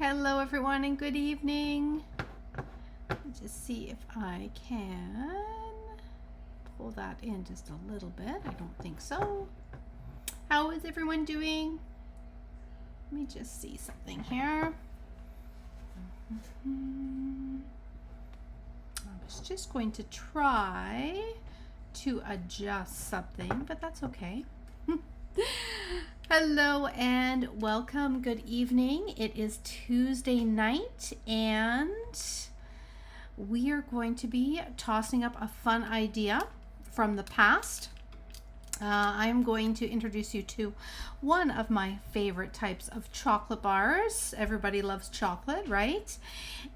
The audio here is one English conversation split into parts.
Hello everyone and good evening. Let's just see if I can pull that in just a little bit. I don't think so. How is everyone doing? Let me just see something here. I was just going to try to adjust something, but that's okay. Hello and welcome. Good evening. It is Tuesday night and we are going to be tossing up a fun idea from the past. I'm going to introduce you to one of my favorite types of chocolate bars. Everybody loves chocolate, right?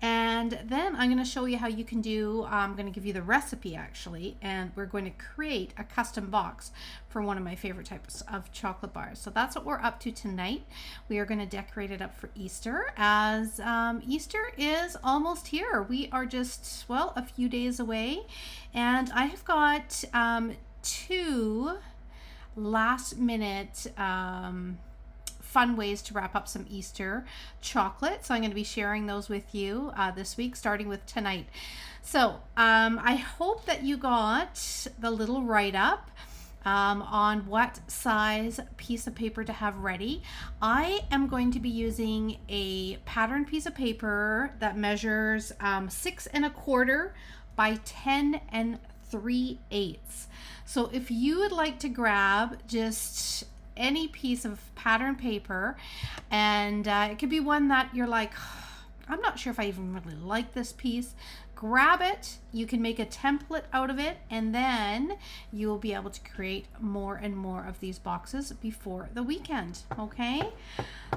And then I'm going to show you how you can do, I'm going to give you the recipe actually, and we're going to create a custom box for one of my favorite types of chocolate bars. So that's what we're up to tonight. We are going to decorate it up for Easter, as Easter is almost here. We are just, well, a few days away, and I have got two last minute fun ways to wrap up some Easter chocolate. So I'm going to be sharing those with you this week, starting with tonight. So I hope that you got the little write-up on what size piece of paper to have ready. I am going to be using a pattern piece of paper that measures 6 1/4 by 10 3/8. So if you would like to grab just any piece of pattern paper, and it could be one that you're like, I'm not sure if I even really like this piece, grab it. You can make a template out of it, and then you will be able to create more and more of these boxes before the weekend. Okay,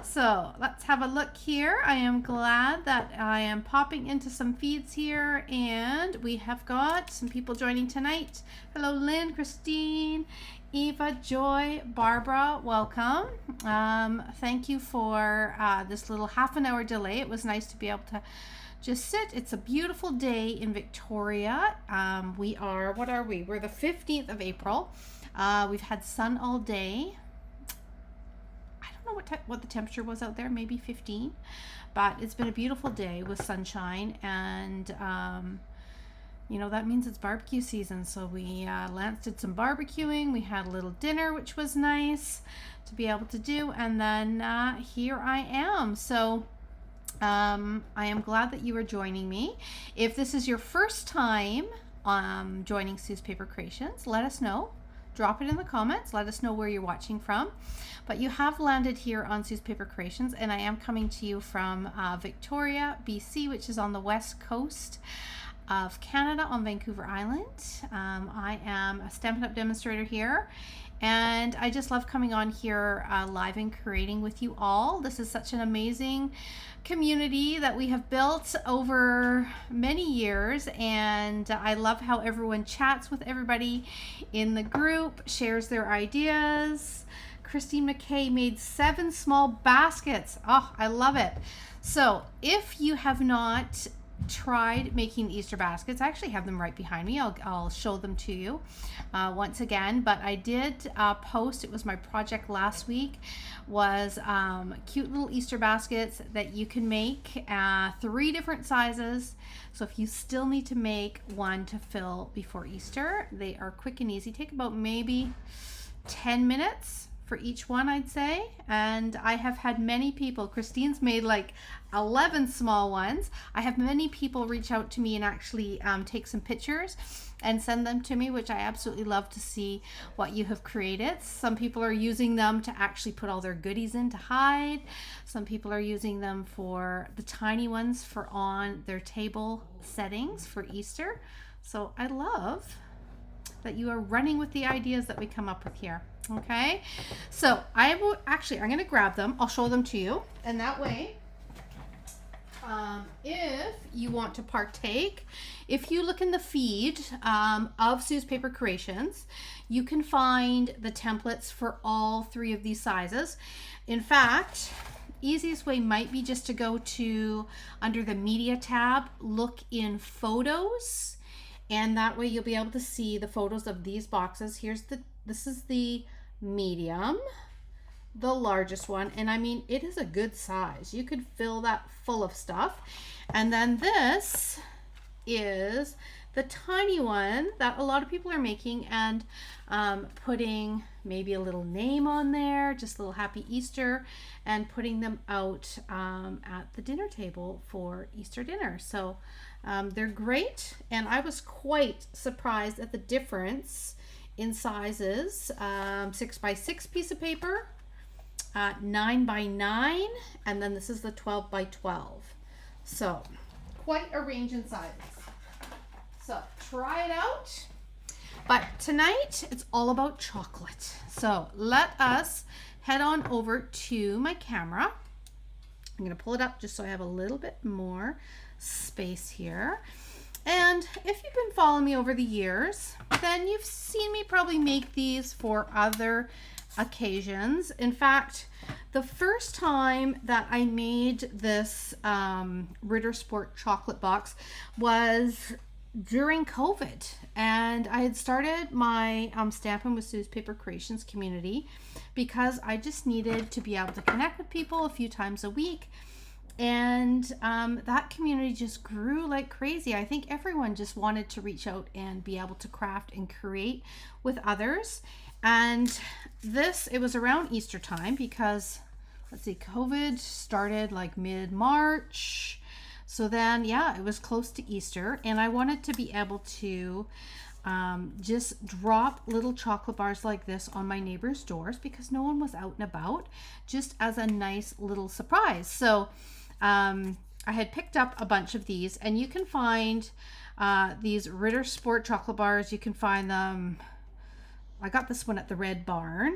so let's have a look here. I am glad that I am popping into some feeds here, and we have got some people joining tonight. Hello Lynn, Christine, Eva, Joy, Barbara, welcome. Thank you for this little half an hour delay. It was nice to be able to just sit. It's a beautiful day in Victoria. We are, what are we? We're the 15th of April. We've had sun all day. I don't know what the temperature was out there, maybe 15, but it's been a beautiful day with sunshine, and you know, that means it's barbecue season. So we Lance did some barbecuing. We had a little dinner, which was nice to be able to do, and then here I am. So I am glad that you are joining me. If this is your first time joining Sue's Paper Creations, let us know. Drop it in the comments. Let us know where you're watching from. But you have landed here on Sue's Paper Creations, and I am coming to you from Victoria, BC, which is on the west coast of Canada on Vancouver Island. I am a Stampin' Up! Demonstrator here, and I just love coming on here live and creating with you all. This is such an amazing community that we have built over many years, and I love how everyone chats with everybody in the group, shares their ideas. Christine McKay made 7 small baskets. Oh, I love it. So if you have not tried making Easter baskets, I actually have them right behind me. I'll show them to you once again, but I did post, it was my project last week, was cute little Easter baskets that you can make 3 different sizes. So if you still need to make one to fill before Easter, they are quick and easy. Take about maybe 10 minutes for each one, I'd say. And I have had many people, Christine's made like 11 small ones. I have many people reach out to me and actually take some pictures and send them to me, which I absolutely love to see what you have created. Some people are using them to actually put all their goodies in to hide. Some people are using them for the tiny ones for on their table settings for Easter. So I love that you are running with the ideas that we come up with here. Okay, so I'm going to grab them. I'll show them to you, and that way if you want to partake, if you look in the feed of Sue's Paper Creations, you can find the templates for all 3 of these sizes. In fact, easiest way might be just to go to under the media tab, look in photos, and that way you'll be able to see the photos of these boxes. This is the medium. the largest one, and I mean, it is a good size. You could fill that full of stuff. And then this is the tiny one that a lot of people are making and putting maybe a little name on there, just a little happy Easter, and putting them out at the dinner table for Easter dinner. So they're great, and I was quite surprised at the difference in sizes. 6x6 piece of paper, 9x9, and then this is the 12x12. So quite a range in sizes. So try it out. But tonight it's all about chocolate. So let us head on over to my camera. I'm going to pull it up just so I have a little bit more space here. And if you've been following me over the years, then you've seen me probably make these for other occasions. In fact, the first time that I made this Ritter Sport chocolate box was during COVID, and I had started my Stampin' with Sue's Paper Creations community because I just needed to be able to connect with people a few times a week, and that community just grew like crazy. I think everyone just wanted to reach out and be able to craft and create with others. And it was around Easter time because, let's see, COVID started like mid-March. So then, yeah, it was close to Easter, and I wanted to be able to just drop little chocolate bars like this on my neighbors' doors because no one was out and about, just as a nice little surprise. So I had picked up a bunch of these, and you can find these Ritter Sport chocolate bars. You can find them, I got this one at the Red Barn,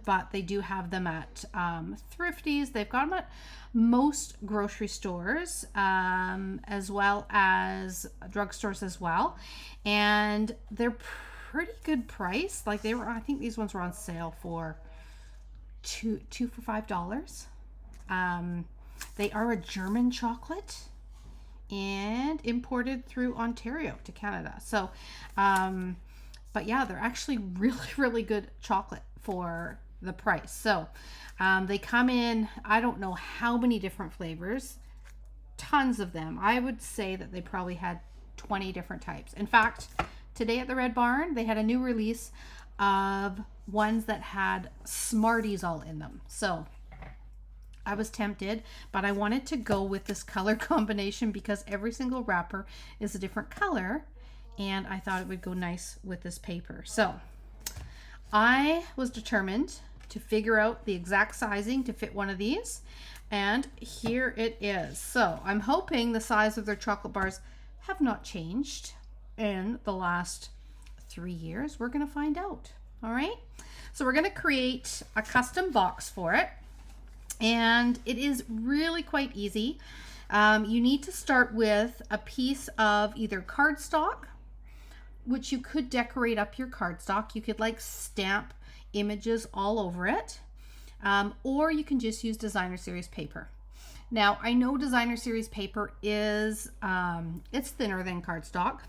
but they do have them at Thrifties. They've got them at most grocery stores, as well as drugstores as well. And they're pretty good price. Like they were, I think these ones were on sale for two for $5. They are a German chocolate and imported through Ontario to Canada. So, but yeah, they're actually really, really good chocolate for the price. So they come in, I don't know how many different flavors, tons of them. I would say that they probably had 20 different types. In fact, today at the Red Barn, they had a new release of ones that had Smarties all in them. So I was tempted, but I wanted to go with this color combination because every single wrapper is a different color, and I thought it would go nice with this paper. So I was determined to figure out the exact sizing to fit one of these, and here it is. So I'm hoping the size of their chocolate bars have not changed in the last 3 years. We're going to find out. All right. So we're going to create a custom box for it, and it is really quite easy. You need to start with a piece of either cardstock, which you could decorate up your cardstock. You could like stamp images all over it, or you can just use designer series paper. Now I know designer series paper is it's thinner than cardstock,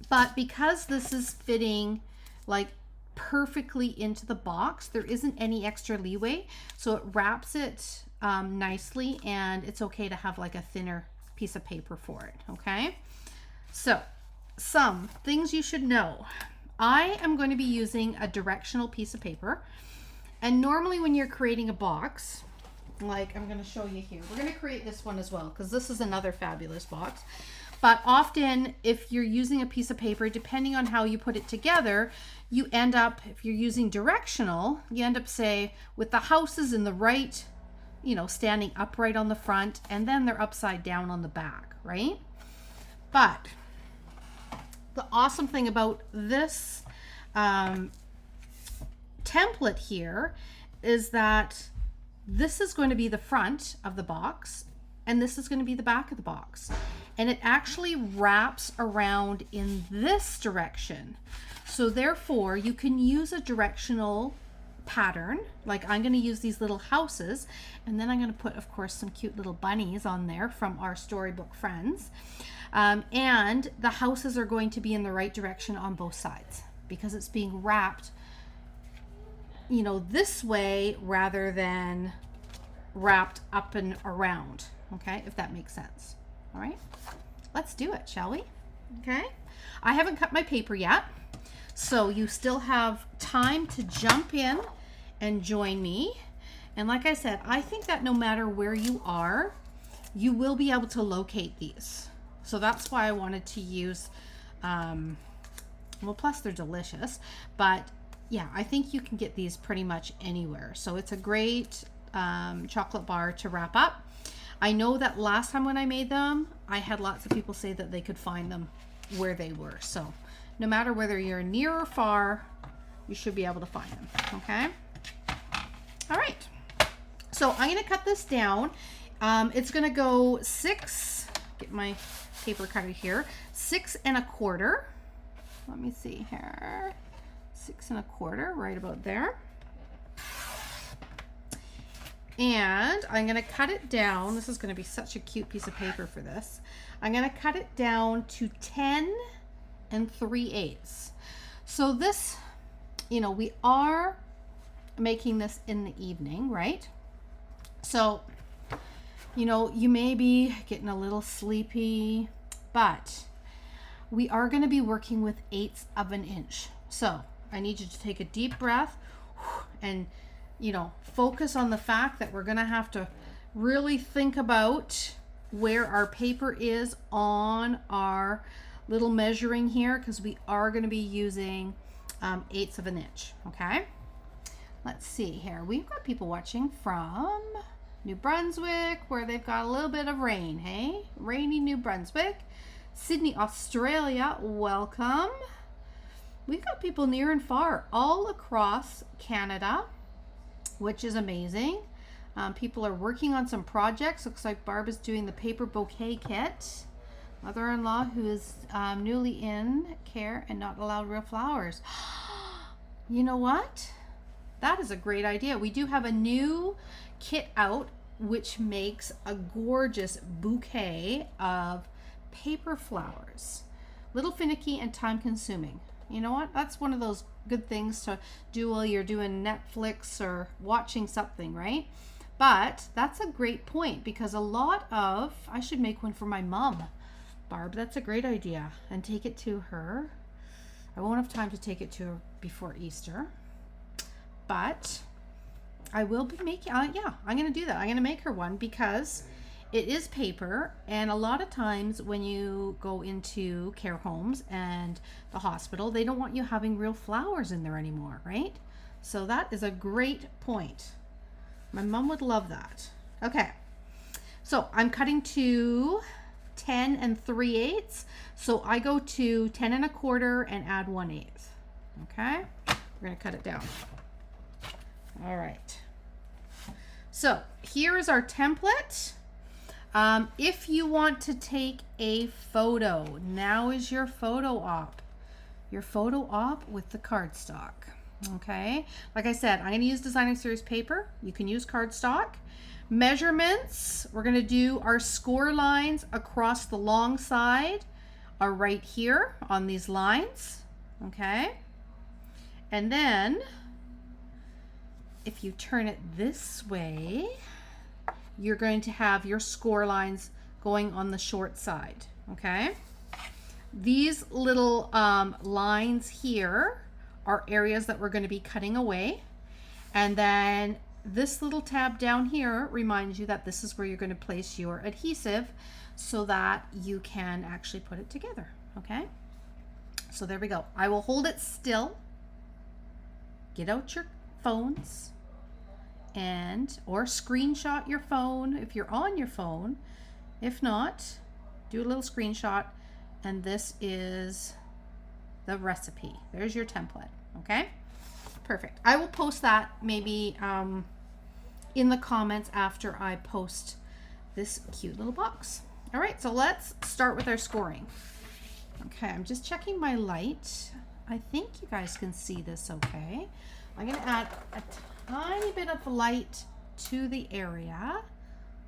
but because this is fitting like perfectly into the box, there isn't any extra leeway, so it wraps it nicely, and it's okay to have like a thinner piece of paper for it. Okay, so some things you should know. I am going to be using a directional piece of paper, and normally when you're creating a box, like I'm going to show you here, we're going to create this one as well because this is another fabulous box. But often if you're using a piece of paper, depending on how you put it together, you end up, if you're using directional, you end up, say, with the houses in the right, you know, standing upright on the front, and then they're upside down on the back, right? But the awesome thing about this template here is that this is going to be the front of the box, and this is going to be the back of the box. And it actually wraps around in this direction. So therefore, you can use a directional pattern. Like I'm going to use these little houses, and then I'm going to put, of course, some cute little bunnies on there from our storybook friends. And the houses are going to be in the right direction on both sides because it's being wrapped you know, this way rather than wrapped up and around. Okay, if that makes sense. All right, let's do it, shall we? Okay, I haven't cut my paper yet, so you still have time to jump in and join me. And like I said, I think that no matter where you are, you will be able to locate these. So that's why I wanted to use, well, plus they're delicious, but yeah, I think you can get these pretty much anywhere. So it's a great chocolate bar to wrap up. I know that last time when I made them, I had lots of people say that they could find them where they were. So no matter whether you're near or far, you should be able to find them, okay? All right, so I'm gonna cut this down. It's gonna go 6, get my paper cutter here, 6 1/4. Let me see here, 6 1/4, right about there. And I'm gonna cut it down. This is gonna be such a cute piece of paper for this. I'm gonna cut it down to 10 3/8. So this, you know, we are making this in the evening, right? So, you know, you may be getting a little sleepy, but we are gonna be working with 1/8 of an inch. So I need you to take a deep breath and, you know, focus on the fact that we're gonna have to really think about where our paper is on our little measuring here, because we are going to be using 1/8 of an inch. Okay, let's see here. We've got people watching from New Brunswick, where they've got a little bit of rain. Hey, rainy New Brunswick. Sydney, Australia, welcome. We've got people near and far all across Canada, which is amazing. People are working on some projects. Looks like Barb is doing the paper bouquet kit. Mother-in-law who is newly in care and not allowed real flowers. You know what? That is a great idea. We do have a new kit out which makes a gorgeous bouquet of paper flowers. Little finicky and time consuming. You know what? That's one of those good things to do while you're doing Netflix or watching something, right? But that's a great point, because a lot of, I should make one for my mom. Barb, that's a great idea, and take it to her. I won't have time to take it to her before Easter, but I will be making, yeah, I'm going to do that. I'm going to make her one, because it is paper, and a lot of times when you go into care homes and the hospital, they don't want you having real flowers in there anymore, right? So that is a great point. My mom would love that. Okay, so I'm cutting to 10 3/8. So I go to 10 1/4 and add 1/8. Okay, we're gonna cut it down. All right. So here is our template. If you want to take a photo, now is your photo op. Your photo op with the cardstock. Okay, like I said, I'm going to use Designer Series paper. You can use cardstock. Measurements, we're going to do our score lines across the long side are right here on these lines. Okay, and then if you turn it this way, you're going to have your score lines going on the short side. Okay, these little lines here are areas that we're going to be cutting away, and then this little tab down here reminds you that this is where you're going to place your adhesive so that you can actually put it together. Okay, so there we go. I will hold it still. Get out your phones and or screenshot your phone if you're on your phone. If not, do a little screenshot, and this is the recipe. There's your template. Okay, perfect. I will post that maybe in the comments after I post this cute little box. All right, so let's start with our scoring. Okay, I'm just checking my light. I think you guys can see this okay. I'm gonna add a tiny bit of light to the area.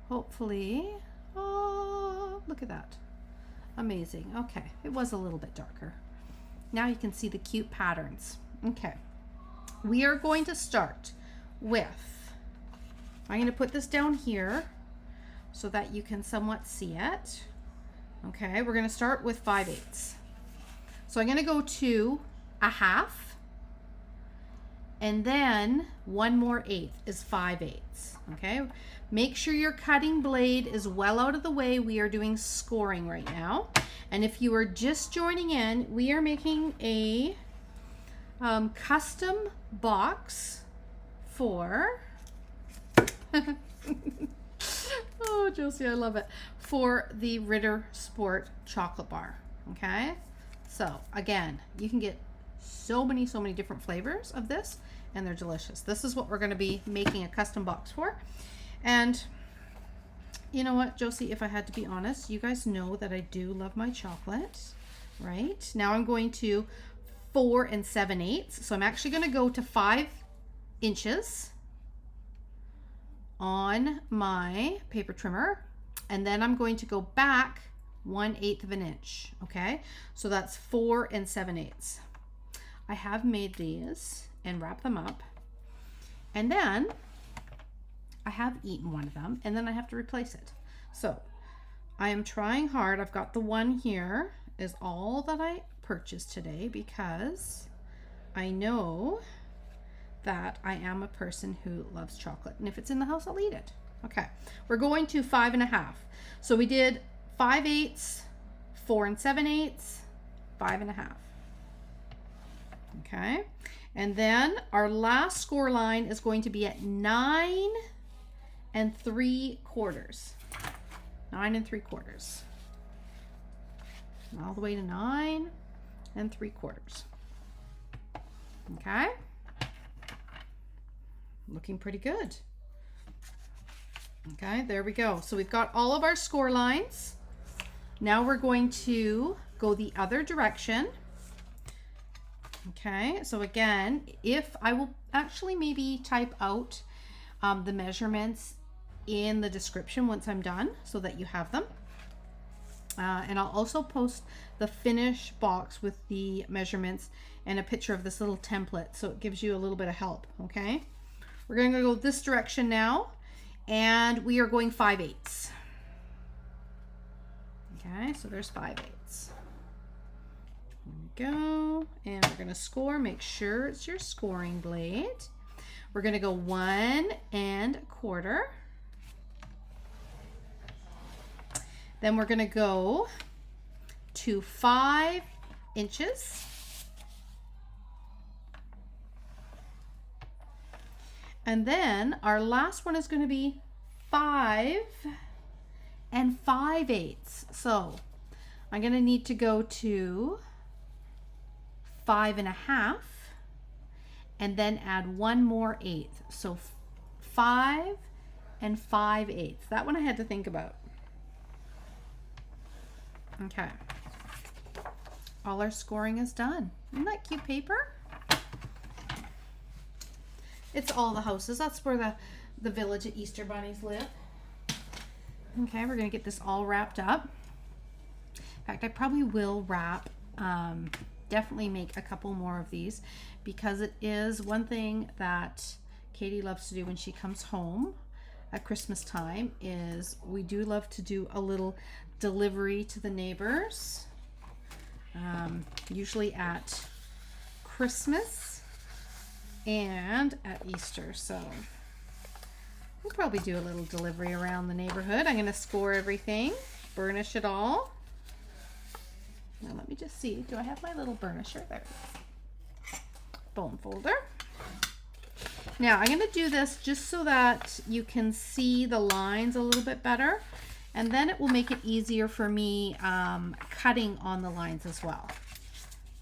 Hopefully, oh, look at that. Amazing. Okay, it was a little bit darker. Now you can see the cute patterns. Okay, We are going to start with, I'm going to put this down here so that you can somewhat see it. Okay, we're going to start with 5/8. So I'm going to go to a half, and then one more eighth is 5/8. Okay, make sure your cutting blade is well out of the way. We are doing scoring right now. And if you are just joining in, we are making a custom box for oh, Josie, I love it, for the Ritter Sport chocolate bar. Okay, so again, you can get so many different flavors of this, and they're delicious. This is what we're going to be making a custom box for. And you know what, Josie, if I had to be honest, you guys know that I do love my chocolate, right? Now I'm going to 4 7/8. So I'm actually going to go to 5 inches on my paper trimmer, and then I'm going to go back 1/8 of an inch. Okay, so that's 4 7/8. I have made these and wrapped them up, and then I have eaten one of them, and then I have to replace it. So I am trying hard. I've got the one here is all that I purchased today because I know that I am a person who loves chocolate, and if it's in the house, I'll eat it. Okay, we're going to 5 1/2. So we did 5/8, 4 7/8, 5 1/2. Okay, and then our last score line is going to be at 9 3/4. 9 3/4. All the way to 9 3/4. Okay, looking pretty good. Okay, there we go. So we've got all of our score lines. Now we're going to go the other direction. Okay, so again, if I will actually maybe type out the measurements in the description once I'm done so that you have them. And I'll also post the finish box with the measurements and a picture of this little template so it gives you a little bit of help. Okay, we're going to go this direction now, and we are going 5/8. Okay, so there's 5/8. Here we go, and we're going to score. Make sure it's your scoring blade. We're going to go 1 1/4. Then we're going to go to 5 inches. And then our last one is going to be 5 5/8. So I'm going to need to go to 5 1/2 and then add one more eighth. So 5 5/8. That one I had to think about. Okay, all our scoring is done. Isn't that cute paper? It's all the houses. That's where the village of Easter bunnies live. Okay, we're gonna get this all wrapped up. In fact, I probably will wrap, definitely make a couple more of these, because it is one thing that Katie loves to do when she comes home at Christmas time, is we do love to do a little delivery to the neighbors, usually at Christmas and at Easter. So we'll probably do a little delivery around the neighborhood. I'm going to score everything, burnish it all. Now let me just see, do I have my little burnisher? There it is. Bone folder. Now I'm going to do this just so that you can see the lines a little bit better, and then it will make it easier for me cutting on the lines as well.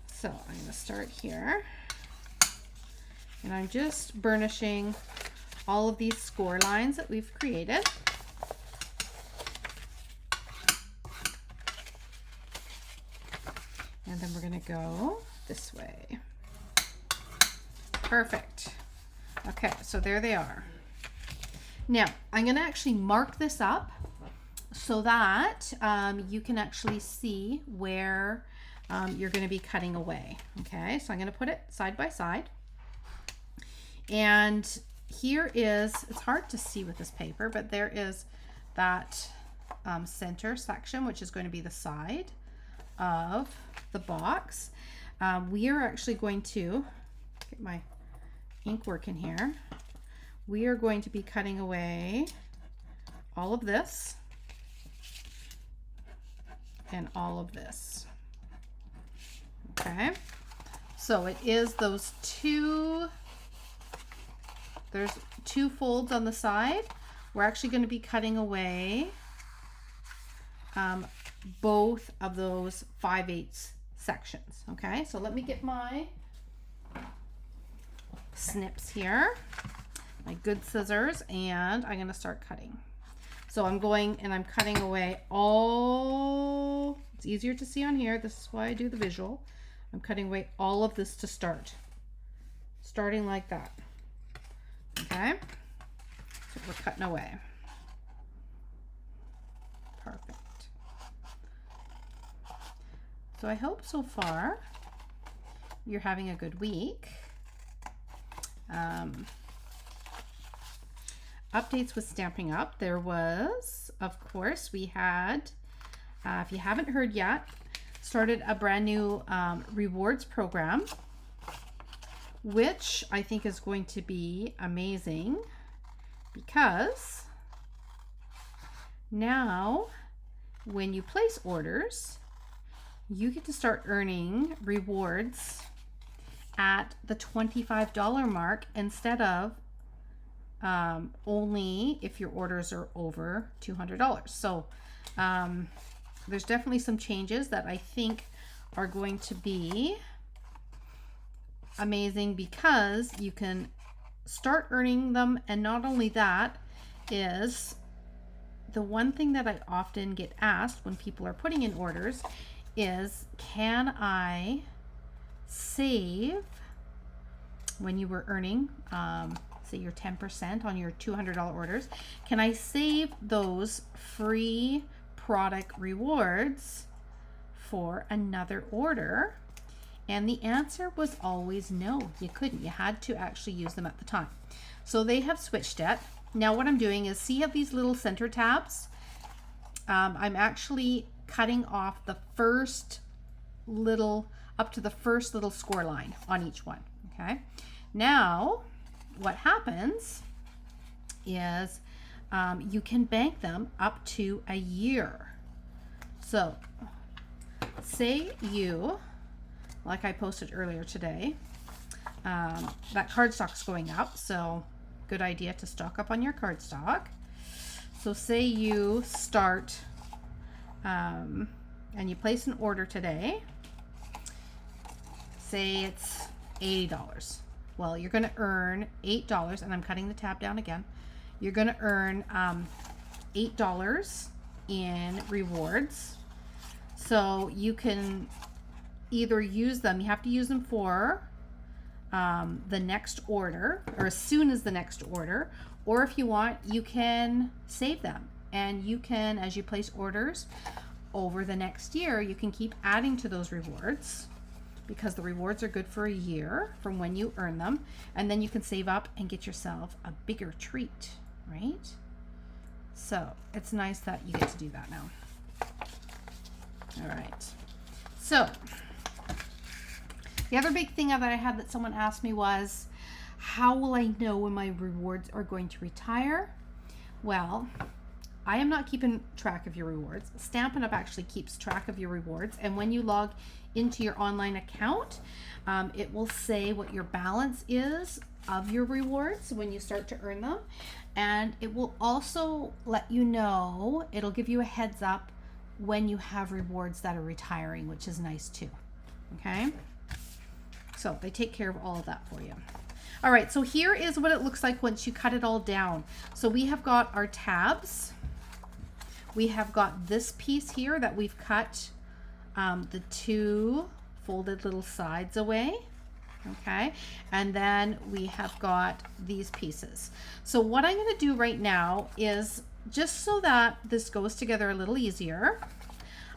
So I'm going to start here, and I'm just burnishing all of these score lines that we've created. And then we're going to go this way. Perfect. Okay, so there they are. Now, I'm going to actually mark this up so that you can actually see where you're going to be cutting away. Okay, so I'm going to put it side by side. And here is, it's hard to see with this paper, but there is that center section, which is going to be the side of the box. We are actually going to get my ink work in here. We are going to be cutting away all of this and all of this. Okay, so it is those two, there's two folds on the side. We're actually going to be cutting away both of those 5/8 sections. Okay, so let me get my snips here, my good scissors, and I'm going to start cutting. So I'm going and I'm cutting away all, it's easier to see on here, this is why I do the visual. I'm cutting away all of this to start, starting like that. Okay, so we're cutting away. Perfect. So I hope so far you're having a good week. Updates with Stamping Up. There was, of course, we had, if you haven't heard yet, started a brand new rewards program, which I think is going to be amazing because now when you place orders, you get to start earning rewards at the $25 mark instead of only if your orders are over $200. So there's definitely some changes that I think are going to be amazing because you can start earning them. And not only that, is the one thing that I often get asked when people are putting in orders is, can I save when you were earning say your 10% on your $200 orders, can I save those free product rewards for another order? And the answer was always no, you couldn't. You had to actually use them at the time. So they have switched it. Now what I'm doing is, see how these little center tabs? I'm actually cutting off the first little, up to the first little score line on each one. Okay, now what happens is you can bank them up to a year. So say you, like I posted earlier today, that cardstock's going up, so good idea to stock up on your cardstock. So say you start and you place an order today, say it's $80. Well, you're going to earn $8, and I'm cutting the tab down again. You're going to earn $8 in rewards. So you can either use them, you have to use them for the next order, or as soon as the next order, or if you want, you can save them. And you can, as you place orders over the next year, you can keep adding to those rewards, because the rewards are good for a year from when you earn them, and then you can save up and get yourself a bigger treat, right? So it's nice that you get to do that now. All right, so the other big thing that I had that someone asked me was, how will I know when my rewards are going to retire? Well, I am not keeping track of your rewards. Stampin' Up! Actually keeps track of your rewards, and when you log into your online account, it will say what your balance is of your rewards when you start to earn them, and it will also let you know, it'll give you a heads up when you have rewards that are retiring, which is nice too. Okay, so they take care of all of that for you. All right, so here is what it looks like once you cut it all down. So we have got our tabs. We have got this piece here that we've cut the two folded little sides away. Okay, and then we have got these pieces. So what I'm going to do right now is, just so that this goes together a little easier,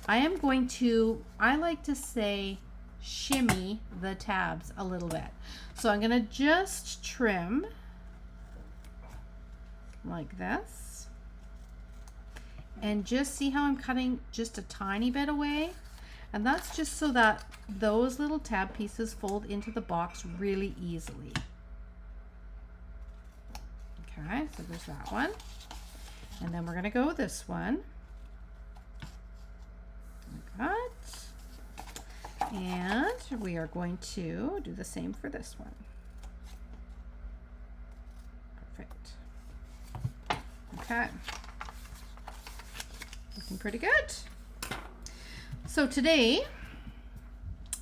I am going to, I like to say, shimmy the tabs a little bit. So I'm gonna just trim like this, and just see how I'm cutting just a tiny bit away. And that's just so that those little tab pieces fold into the box really easily. Okay, so there's that one. And then we're gonna go this one. Like that. And we are going to do the same for this one. Perfect. Okay. Looking pretty good. So today,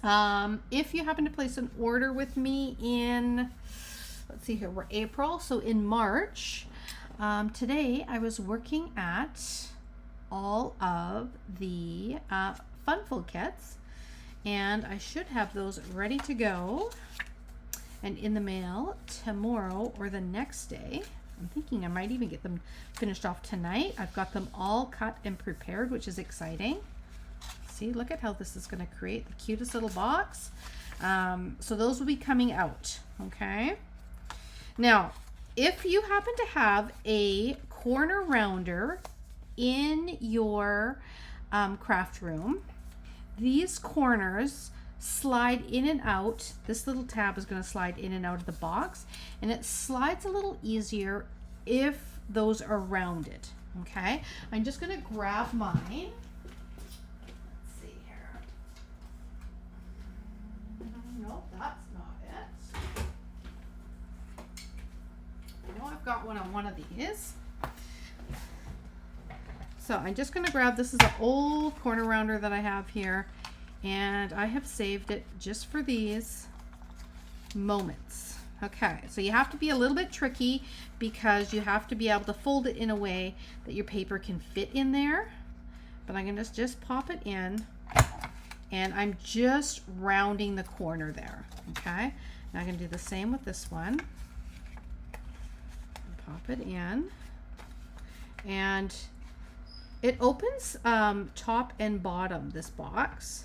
if you happen to place an order with me in, let's see here, we're April, so in March, today I was working at all of the Funful kits, and I should have those ready to go and in the mail tomorrow or the next day. I'm thinking I might even get them finished off tonight. I've got them all cut and prepared, which is exciting. See, look at how this is going to create the cutest little box. So those will be coming out, okay? Now, if you happen to have a corner rounder in your craft room, these corners slide in and out. This little tab is going to slide in and out of the box, and it slides a little easier if those are rounded, okay? I'm just going to grab mine. No, that's not it. I know I've got one on one of these. So I'm just going to grab, this is an old corner rounder that I have here, and I have saved it just for these moments. Okay, so you have to be a little bit tricky because you have to be able to fold it in a way that your paper can fit in there. But I'm going to just pop it in. And I'm just rounding the corner there, okay? Now I'm gonna do the same with this one. Pop it in. And it opens top and bottom, this box.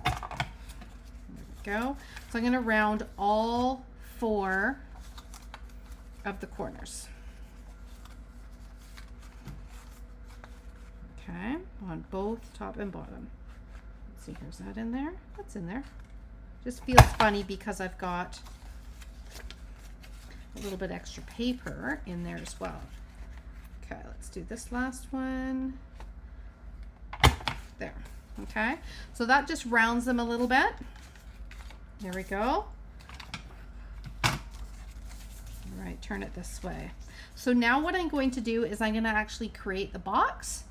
There we go. So I'm gonna round all 4 of the corners. Okay, on both top and bottom. See, here's that in there. That's in there. Just feels funny because I've got a little bit extra paper in there as well. Okay, let's do this last one. There. Okay, so that just rounds them a little bit. There we go. All right, turn it this way. So now what I'm going to do is I'm going to actually create the box.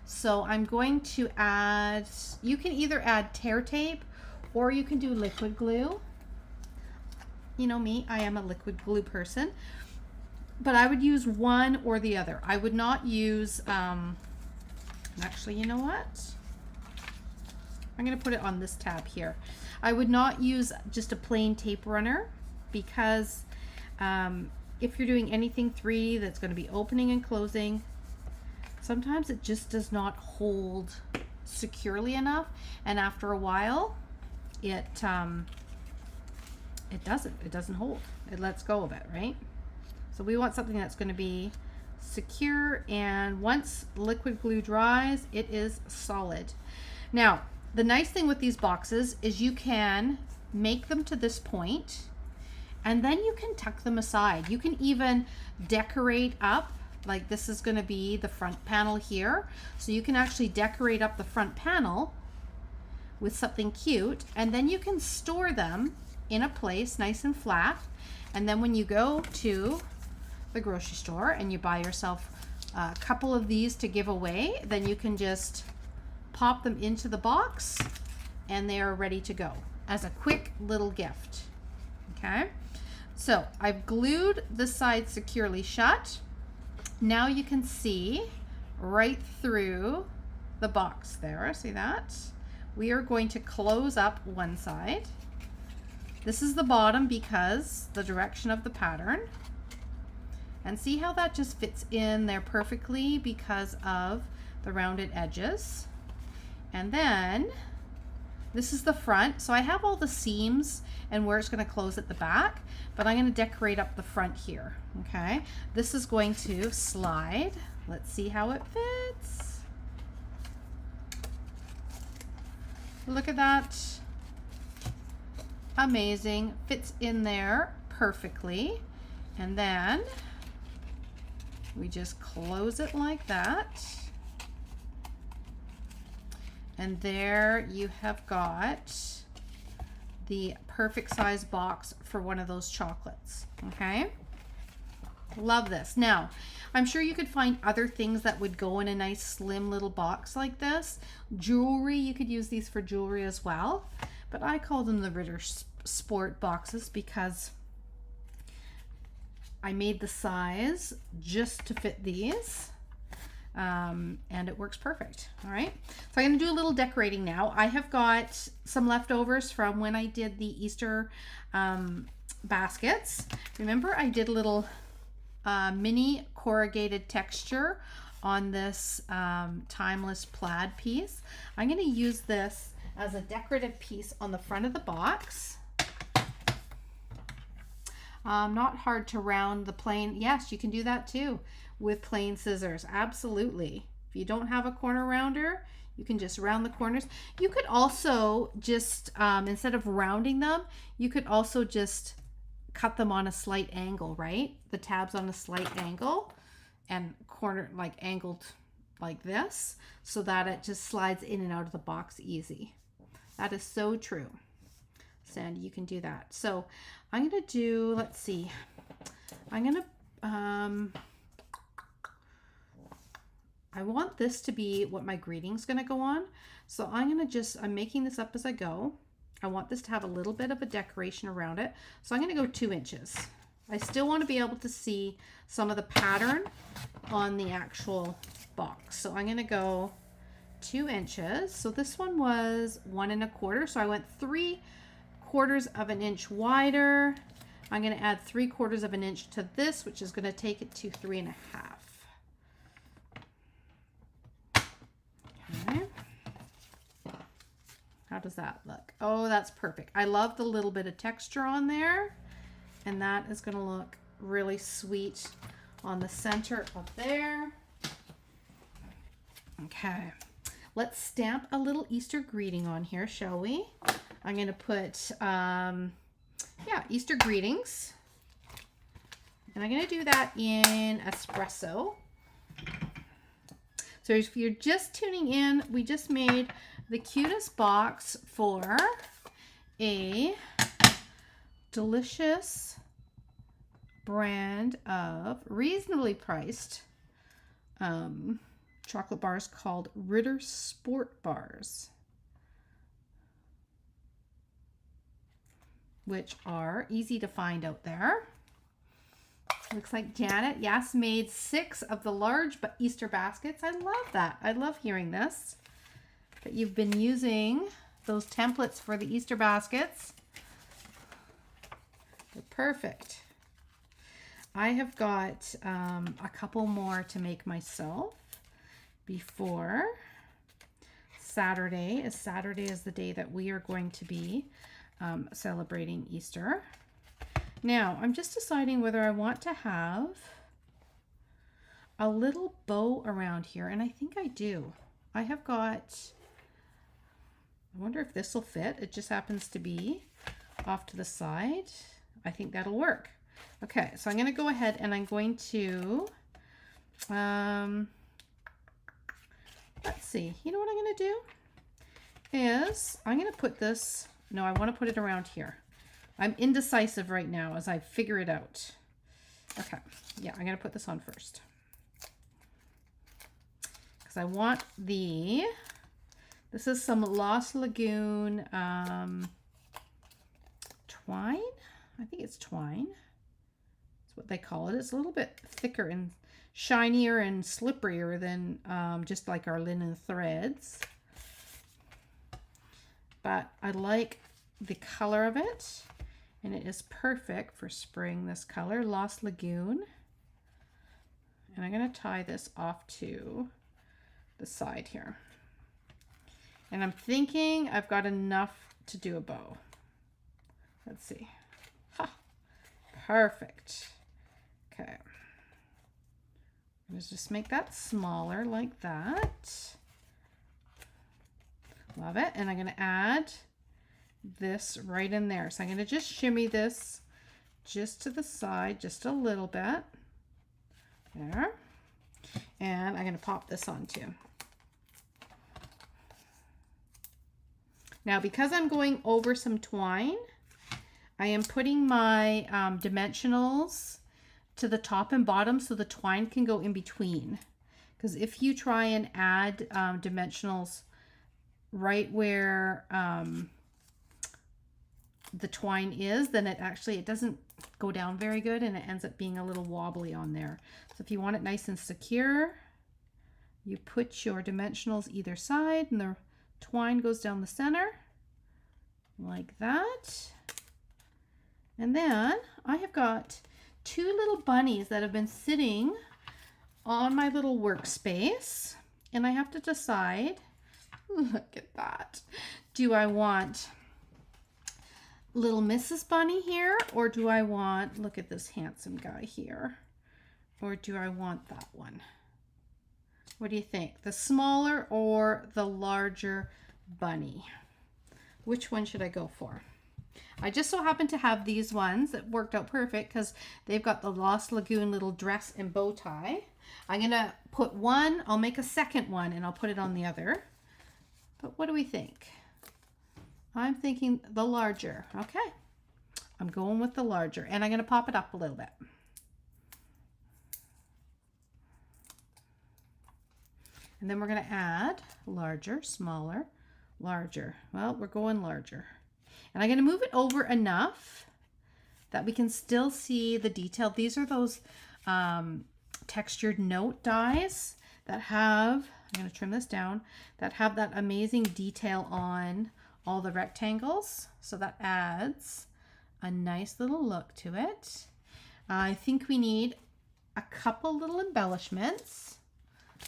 So I'm going to add, you can either add tear tape or you can do liquid glue. You know me, I am a liquid glue person, but I would use one or the other. I would not use, actually, you know what? I'm going to put it on this tab here. I would not use just a plain tape runner because if you're doing anything 3 that's going to be opening and closing, sometimes it just does not hold securely enough, and after a while it doesn't hold. It lets go of it, right? So we want something that's going to be secure, and once liquid glue dries, it is solid. Now, the nice thing with these boxes is you can make them to this point, and then you can tuck them aside. You can even decorate up. Like this is going to be the front panel here. So you can actually decorate up the front panel with something cute, and then you can store them in a place nice and flat. And then when you go to the grocery store and you buy yourself a couple of these to give away, then you can just pop them into the box and they are ready to go as a quick little gift. Okay, so I've glued the side securely shut. Now you can see right through the box there. See that? We are going to close up one side. This is the bottom because the direction of the pattern. And see how that just fits in there perfectly because of the rounded edges. And then This is the front. So I have all the seams and where it's going to close at the back, but I'm going to decorate up the front here. Okay. This is going to slide. Let's see how it fits. Look at that. Amazing. Fits in there perfectly. And then we just close it like that. And there you have got the perfect size box for one of those chocolates. Okay. Love this. Now, I'm sure you could find other things that would go in a nice slim little box like this. Jewelry, you could use these for jewelry as well. But I call them the Ritter Sport boxes because I made the size just to fit these. And it works perfect. All right. So I'm going to do a little decorating now. I have got some leftovers from when I did the Easter baskets. Remember, I did a little mini corrugated texture on this timeless plaid piece. I'm going to use this as a decorative piece on the front of the box. Not hard to round the plain. Yes, you can do that too with plain scissors. Absolutely. If you don't have a corner rounder, you can just round the corners. You could also just, instead of rounding them, you could also just cut them on a slight angle, right? The tabs on a slight angle and corner like angled like this so that it just slides in and out of the box easy. That is so true. Sandy, you can do that. So I'm going to do, let's see, I'm going to, I want this to be what my greeting's going to go on. So I'm going to just, I'm making this up as I go. I want this to have a little bit of a decoration around it. So I'm going to go 2 inches. I still want to be able to see some of the pattern on the actual box. So I'm going to go 2 inches. So this one was 1 1/4. So I went 3/4 of an inch wider. I'm going to add 3/4 of an inch to this, which is going to take it to 3 1/2. Okay. How does that look? Oh, that's perfect. I love the little bit of texture on there, and that is going to look really sweet on the center up there. Okay. Let's stamp a little Easter greeting on here, shall we? I'm going to put, Easter greetings. And I'm going to do that in espresso. So if you're just tuning in, we just made the cutest box for a delicious brand of reasonably priced chocolate bars called Ritter Sport Bars, which are easy to find out there. Looks like Janet, yes, made 6 of the large Easter baskets. I love that. I love hearing this, that you've been using those templates for the Easter baskets. They're perfect. I have got a couple more to make myself before Saturday. Saturday is the day that we are going to be celebrating Easter. Now, I'm just deciding whether I want to have a little bow around here, and I think I do. I have got, I wonder if this will fit. It just happens to be off to the side. I think that'll work. Okay, so I'm going to go ahead and I'm going to, let's see. You know what I'm going to do? Is I'm going to put this, no, I want to put it around here. I'm indecisive right now as I figure it out. Okay, yeah, I'm going to put this on first. Because I want this is some Lost Lagoon twine. I think it's twine. That's what they call it. It's a little bit thicker and shinier and slipperier than just like our linen threads. But I like the color of it. And it is perfect for spring, this color, Lost Lagoon. And I'm going to tie this off to the side here. And I'm thinking I've got enough to do a bow. Let's see. Ha, perfect. Okay. Let's just make that smaller like that. Love it. And I'm going to add this right in there. So I'm going to just shimmy this just to the side, just a little bit. There. And I'm going to pop this on too. Now, because I'm going over some twine, I am putting my dimensionals to the top and bottom so the twine can go in between. Because if you try and add dimensionals right where the twine is, then it doesn't go down very good and it ends up being a little wobbly on there. So if you want it nice and secure, you put your dimensionals either side and the twine goes down the center like that. And then I have got two little bunnies that have been sitting on my little workspace, and I have to decide, look at that. Do I want little Mrs. Bunny here, or do I want, look at this handsome guy here, or do I want that one? What do you think? The smaller or the larger bunny? Which one should I go for? I just so happen to have these ones that worked out perfect because they've got the Lost Lagoon little dress and bow tie. I'm going to put one, I'll make a second one and I'll put it on the other. But what do we think? I'm thinking the larger. Okay. I'm going with the larger and I'm going to pop it up a little bit. And then we're going to add larger, smaller, larger. Well, we're going larger. And I'm going to move it over enough that we can still see the detail. These are those textured note dies that have, I'm going to trim this down, that have that amazing detail on all the rectangles. So that adds a nice little look to it. I think we need a couple little embellishments.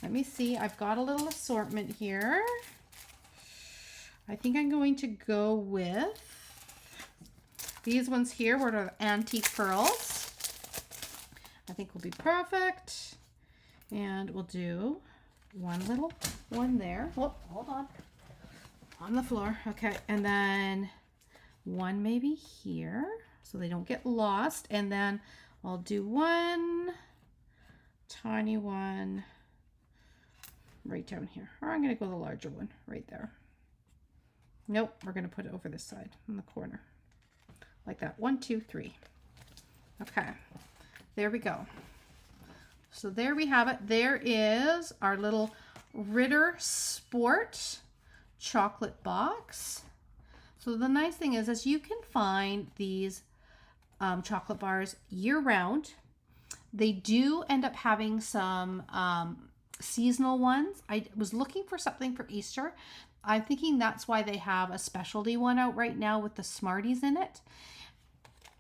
Let me see, I've got a little assortment here. I think I'm going to go with these ones here, what are antique pearls. I think will be perfect. And we'll do one little one there. Whoop, hold on the floor. Okay, and then one maybe here so they don't get lost. And then I'll do one tiny one right down here. Or I'm going to go the larger one right there. Nope, we're going to put it over this side in the corner. Like that. 1, 2, 3. Okay, there we go. So there we have it. There is our little Ritter Sport chocolate box. So the nice thing is you can find these chocolate bars year round. They do end up having some seasonal ones. I was looking for something for Easter. I'm thinking that's why they have a specialty one out right now with the Smarties in it.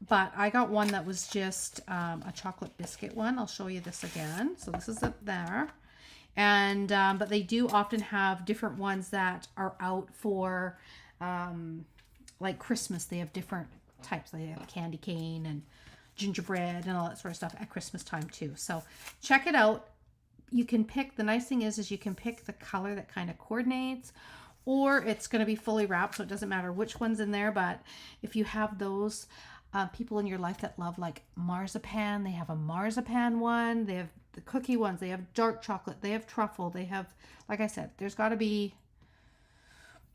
But I got one that was just a chocolate biscuit one. I'll show you this again. So this is it there. And but they do often have different ones that are out for like Christmas. They have different types. They have candy cane and gingerbread and all that sort of stuff at Christmas time too. So check it out. You can pick, the nice thing is you can pick the color that kind of coordinates, or it's going to be fully wrapped, so it doesn't matter which one's in there. But if you have those people in your life that love like marzipan, they have a marzipan one, they have the cookie ones, they have dark chocolate, they have truffle, they have, like I said, there's got to be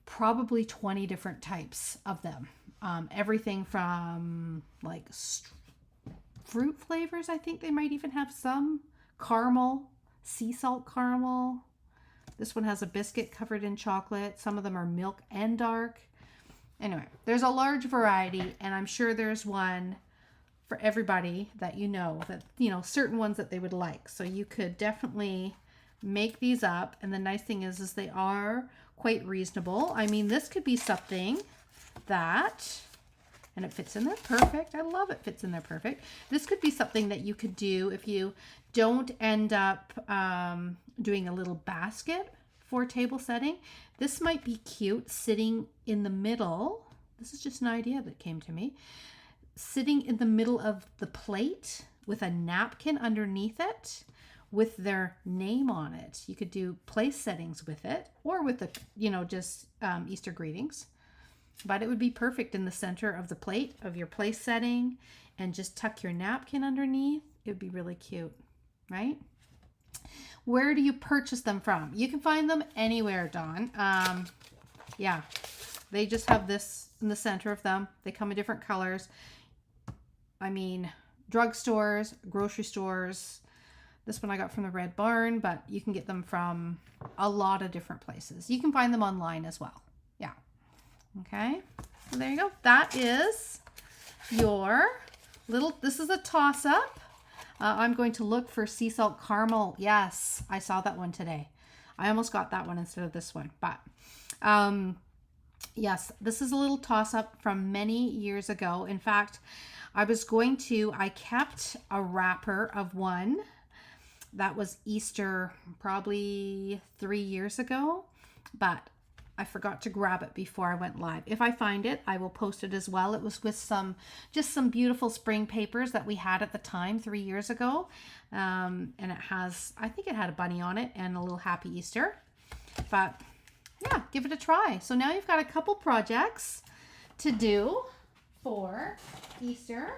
probably 20 different types of them. Everything from like fruit flavors, I think they might even have some caramel, sea salt caramel. This one has a biscuit covered in chocolate. Some of them are milk and dark. Anyway, there's a large variety, and I'm sure there's one for everybody that that, certain ones that they would like. So you could definitely make these up. And the nice thing is they are quite reasonable. I mean, this could be something that, and it fits in there perfect. I love it fits in there perfect. This could be something that you could do if you don't end up doing a little basket for table setting. This might be cute sitting in the middle. This is just an idea that came to me. Sitting in the middle of the plate with a napkin underneath it with their name on it. You could do place settings with it, or with the, just Easter greetings. But it would be perfect in the center of the plate of your place setting, and just tuck your napkin underneath. It would be really cute, right? Where do you purchase them from? You can find them anywhere, Dawn. Yeah, they just have this in the center of them. They come in different colors. I mean, drugstores, grocery stores. This one I got from the Red Barn, but you can get them from a lot of different places. You can find them online as well. Yeah. Okay. So there you go. That is your little, this is a toss-up. I'm going to look for sea salt caramel. Yes, I saw that one today. I almost got that one instead of this one. But yes, this is a little toss-up from many years ago. In fact, I kept a wrapper of one that was Easter probably 3 years ago, but I forgot to grab it before I went live. If I find it, I will post it as well. It was with just some beautiful spring papers that we had at the time 3 years ago. And I think it had a bunny on it and a little happy Easter. But yeah, give it a try. So now you've got a couple projects to do for Easter.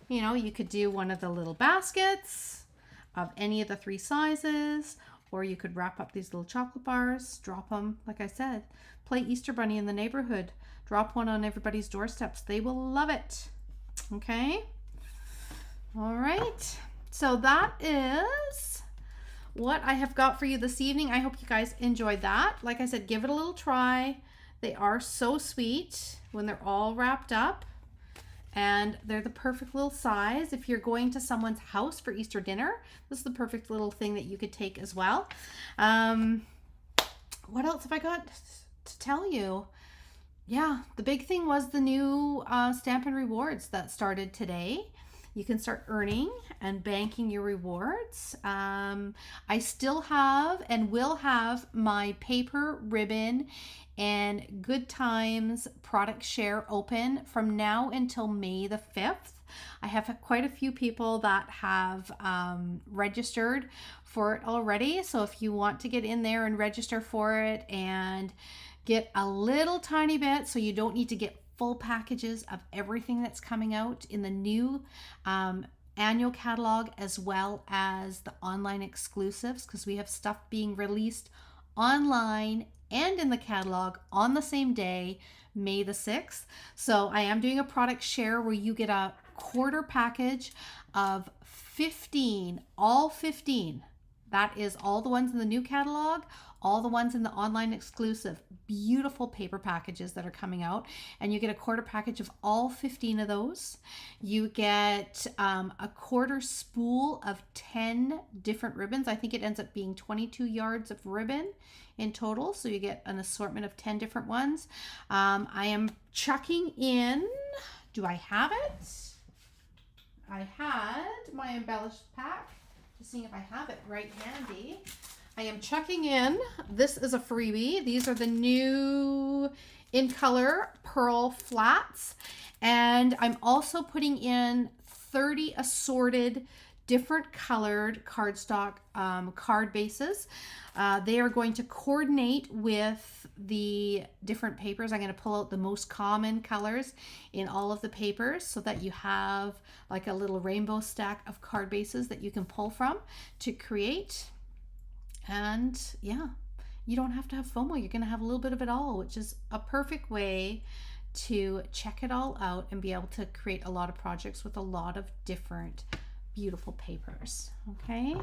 You could do one of the little baskets of any of the 3 sizes, or you could wrap up these little chocolate bars, drop them, like I said, play Easter Bunny in the neighborhood, drop one on everybody's doorsteps. They will love it. Okay. All right. So that is what I have got for you this evening. I hope you guys enjoyed that. Like I said, give it a little try. They are so sweet when they're all wrapped up. And they're the perfect little size. If you're going to someone's house for Easter dinner, this is the perfect little thing that you could take as well. What else have I got to tell you? Yeah, the big thing was the new Stampin' Rewards that started today. You can start earning and banking your rewards. I still have and will have my paper ribbon and Good Times product share open from now until May the 5th. I have quite a few people that have registered for it already. So if you want to get in there and register for it and get a little tiny bit, so you don't need to get full packages of everything that's coming out in the new annual catalog, as well as the online exclusives, because we have stuff being released online and in the catalog on the same day, May the 6th. So I am doing a product share where you get a quarter package of 15, all 15. That is all the ones in the new catalog, all the ones in the online exclusive, beautiful paper packages that are coming out. And you get a quarter package of all 15 of those. You get a quarter spool of 10 different ribbons. I think it ends up being 22 yards of ribbon in total. So you get an assortment of 10 different ones. I am chucking in, do I have it? I had my embellished pack. Just seeing if I have it right handy. I am chucking in, this is a freebie. These are the new In Color Pearl Flats. And I'm also putting in 30 assorted different colored cardstock card bases. They are going to coordinate with the different papers. I'm going to pull out the most common colors in all of the papers so that you have like a little rainbow stack of card bases that you can pull from to create. And yeah, you don't have to have FOMO. You're going to have a little bit of it all, which is a perfect way to check it all out and be able to create a lot of projects with a lot of different beautiful papers. Okay.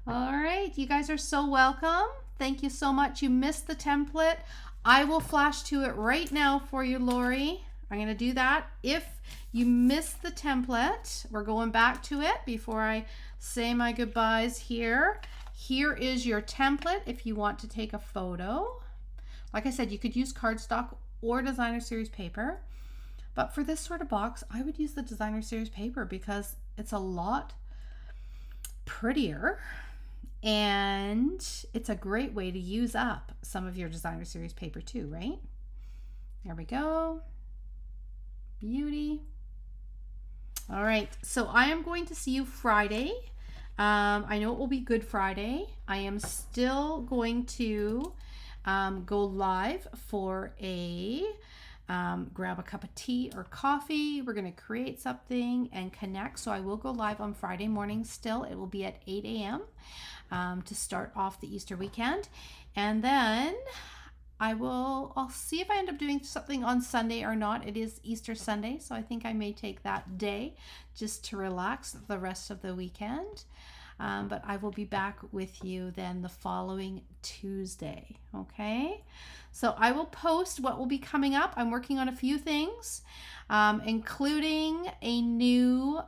All right. You guys are so welcome. Thank you so much. You missed the template. I will flash to it right now for you, Lori. I'm going to do that. If you missed the template, we're going back to it before I say my goodbyes here. Here is your template if you want to take a photo. Like I said, you could use cardstock or designer series paper. But for this sort of box, I would use the designer series paper because it's a lot prettier And it's a great way to use up some of your designer series paper too, right? There we go. Beauty. All right, so I am going to see you Friday. I know it will be Good Friday. I am still going to go live for a grab a cup of tea or coffee. We're going to create something and connect. So I will go live on Friday morning still. It will be at 8 a.m. To start off the Easter weekend. And then I'll see if I end up doing something on Sunday or not. It is Easter Sunday, so I think I may take that day just to relax the rest of the weekend. But I will be back with you then the following Tuesday. Okay, so I will post what will be coming up. I'm working on a few things, including a new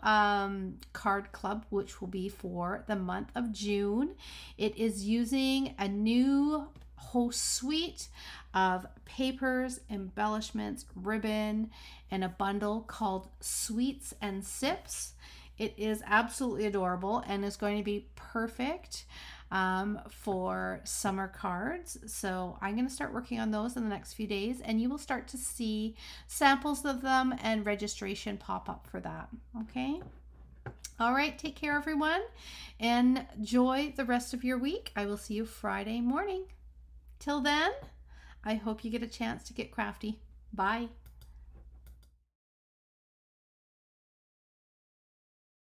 card club, which will be for the month of June. It is using a new whole suite of papers, embellishments, ribbon, and a bundle called Sweets and Sips. It is absolutely adorable and is going to be perfect for summer cards. So I'm going to start working on those in the next few days, and you will start to see samples of them and registration pop up for that. Okay. All right. Take care, everyone. Enjoy the rest of your week. I will see you Friday morning. Till then, I hope you get a chance to get crafty. Bye.